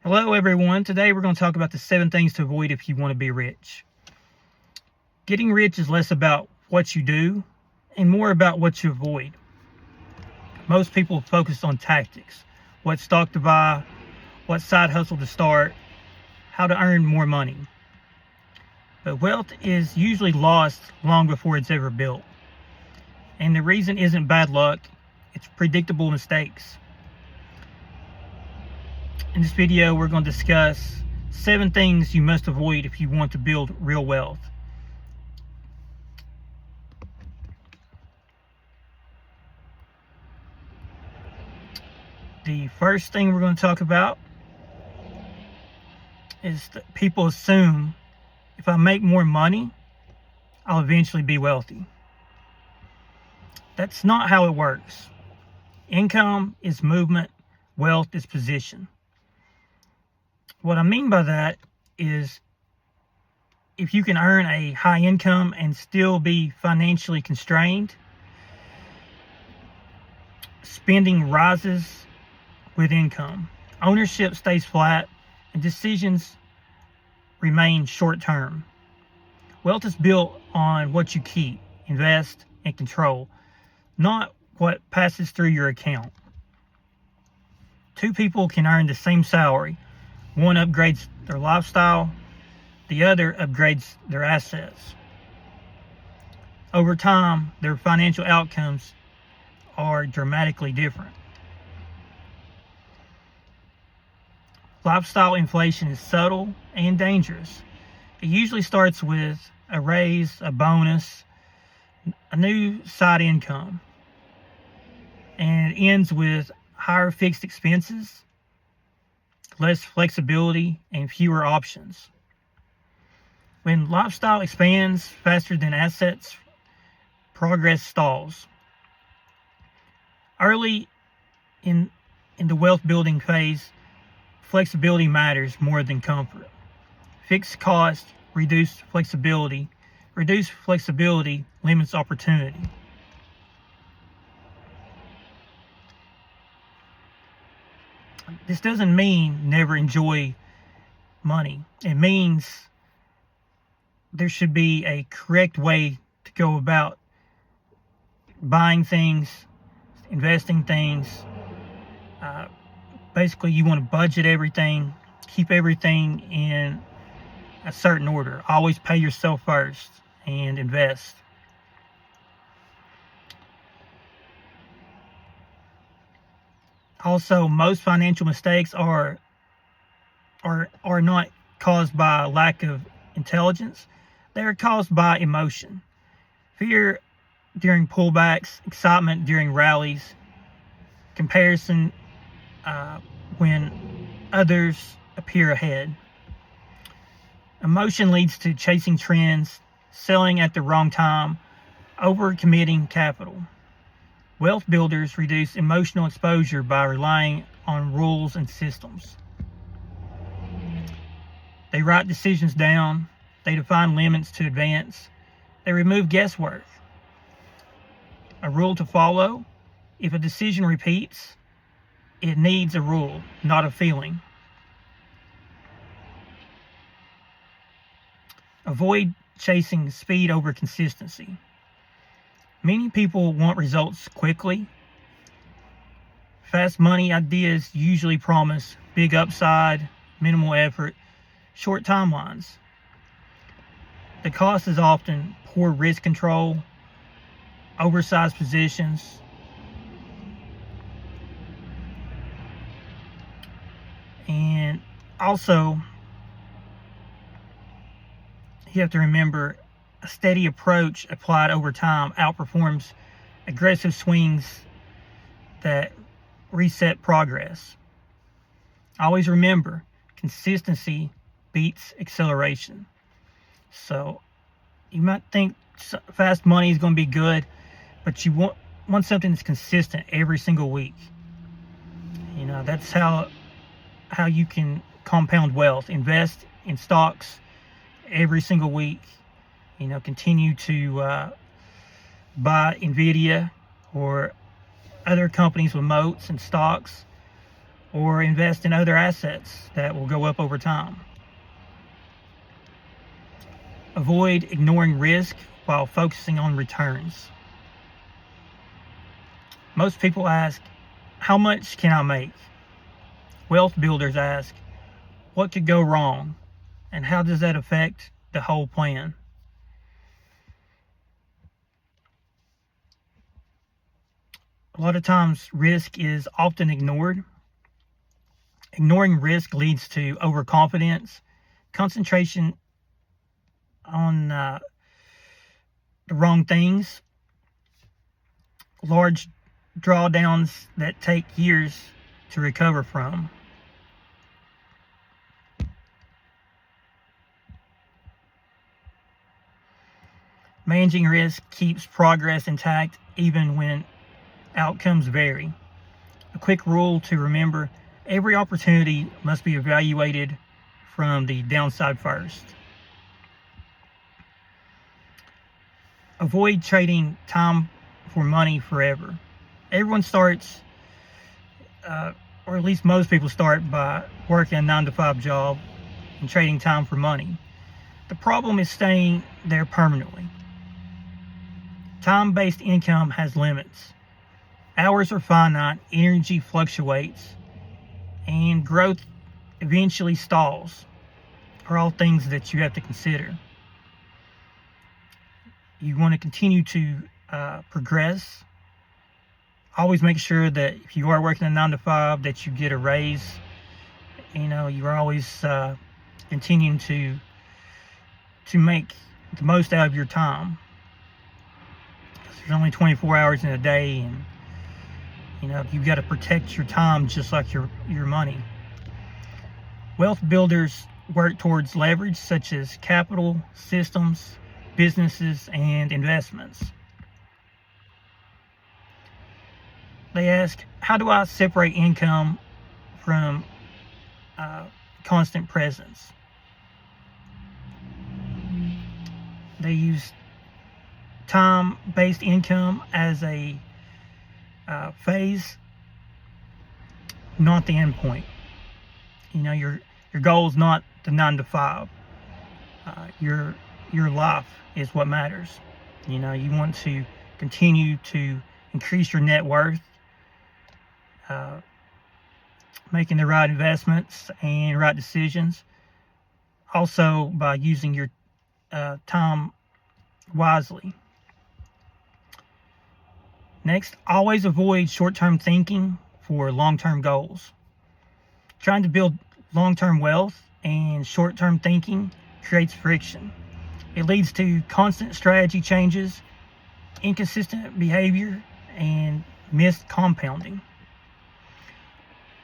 Hello everyone, today we're going to talk about the 7 things to avoid if you want to be rich. Getting rich is less about what you do and more about what you avoid. Most people focus on tactics, what stock to buy, what side hustle to start, how to earn more money. But wealth is usually lost long before it's ever built. And the reason isn't bad luck, it's predictable mistakes. In this video, we're going to discuss 7 things you must avoid if you want to build real wealth. The first thing we're going to talk about is that people assume if I make more money, I'll eventually be wealthy. That's not how it works. Income is movement, wealth is position. What I mean by that is if you can earn a high income and still be financially constrained, spending rises with income, ownership stays flat, and decisions remain short term. Wealth is built on what you keep, invest, and control, not what passes through your account. 2 people can earn the same salary. One upgrades their lifestyle, the other upgrades their assets. Over time, their financial outcomes are dramatically different. Lifestyle inflation is subtle and dangerous. It usually starts with a raise, a bonus, a new side income, and it ends with higher fixed expenses, less flexibility, and fewer options. When lifestyle expands faster than assets, progress stalls. Early in the wealth building phase, flexibility matters more than comfort. Fixed cost, reduced flexibility. Reduced flexibility limits opportunity. This doesn't mean never enjoy money. It means there should be a correct way to go about buying things, investing things. Basically, you want to budget everything, keep everything in a certain order. Always pay yourself first and invest. Also, most financial mistakes are not caused by lack of intelligence. They are caused by emotion. Fear during pullbacks, excitement during rallies, comparison when others appear ahead. Emotion leads to chasing trends, selling at the wrong time, overcommitting capital. Wealth builders reduce emotional exposure by relying on rules and systems. They write decisions down. They define limits to advance. They remove guesswork. A rule to follow: if a decision repeats, it needs a rule, not a feeling. Avoid chasing speed over consistency. Many people want results quickly. Fast money ideas usually promise big upside, minimal effort, short timelines. The cost is often poor risk control, oversized positions, and also you have to remember a steady approach applied over time outperforms aggressive swings that reset progress. Always remember, consistency beats acceleration. So you might think fast money is going to be good, but you want something that's consistent every single week. That's how you can compound wealth. Invest in stocks every single week. Continue to buy Nvidia or other companies with moats and stocks. or invest in other assets that will go up over time. Avoid ignoring risk while focusing on returns. Most people ask, how much can I make? Wealth builders ask, what could go wrong? And how does that affect the whole plan? A lot of times, risk is often ignored. Ignoring risk leads to overconfidence, concentration on the wrong things, large drawdowns that take years to recover from. Managing risk keeps progress intact even when outcomes vary. A quick rule to remember: every opportunity must be evaluated from the downside first. Avoid trading time for money forever. Everyone starts, or at least most people start, by working a 9-to-5 job and trading time for money. The problem is staying there permanently. Time-based income has limits. Hours are finite, energy fluctuates, and growth eventually stalls. Are all things that you have to consider. You want to continue to progress. Always make sure that if you are working a 9-to-5 that you get a raise. You are always continuing to make the most out of your time. There's only 24 hours in a day, and you've got to protect your time just like your money. Wealth builders work towards leverage such as capital, systems, businesses, and investments. They ask, how do I separate income from constant presence? They use time-based income as a phase, not the end point. Your goal is not the 9-to-5. Your life is what matters. You want to continue to increase your net worth, making the right investments and right decisions. Also, by using your time wisely. Next, always avoid short-term thinking for long-term goals. Trying to build long-term wealth and short-term thinking creates friction. It leads to constant strategy changes, inconsistent behavior, and missed compounding.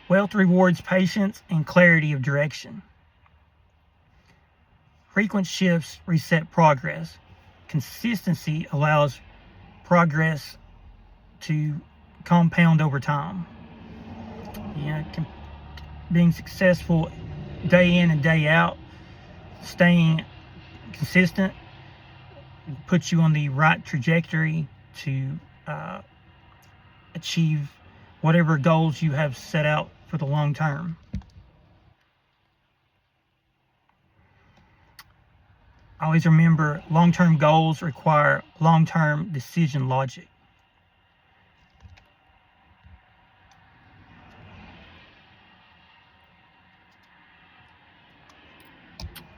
Wealth rewards patience and clarity of direction. Frequent shifts reset progress. Consistency allows progress to compound over time. Being successful day in and day out, staying consistent, puts you on the right trajectory to achieve whatever goals you have set out for the long term. Always remember, long-term goals require long-term decision logic.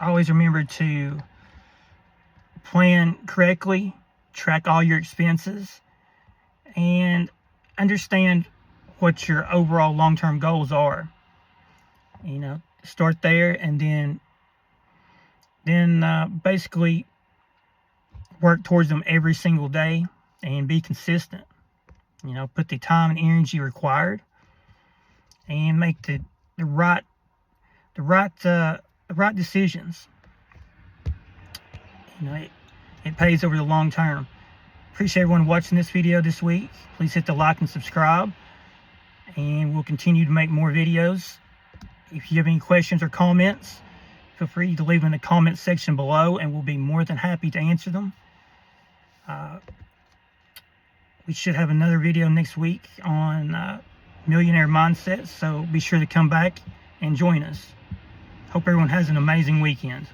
Always remember to plan correctly, track all your expenses, and understand what your overall long-term goals are. Start there, and then basically work towards them every single day and be consistent. Put the time and energy required, and make the right decisions. It pays over the long term. Appreciate everyone watching this video this week. Please hit the like and subscribe, and we'll continue to make more videos. If you have any questions or comments, feel free to leave them in the comment section below, and we'll be more than happy to answer them. We should have another video next week on millionaire mindset. So be sure to come back and join us. Hope everyone has an amazing weekend.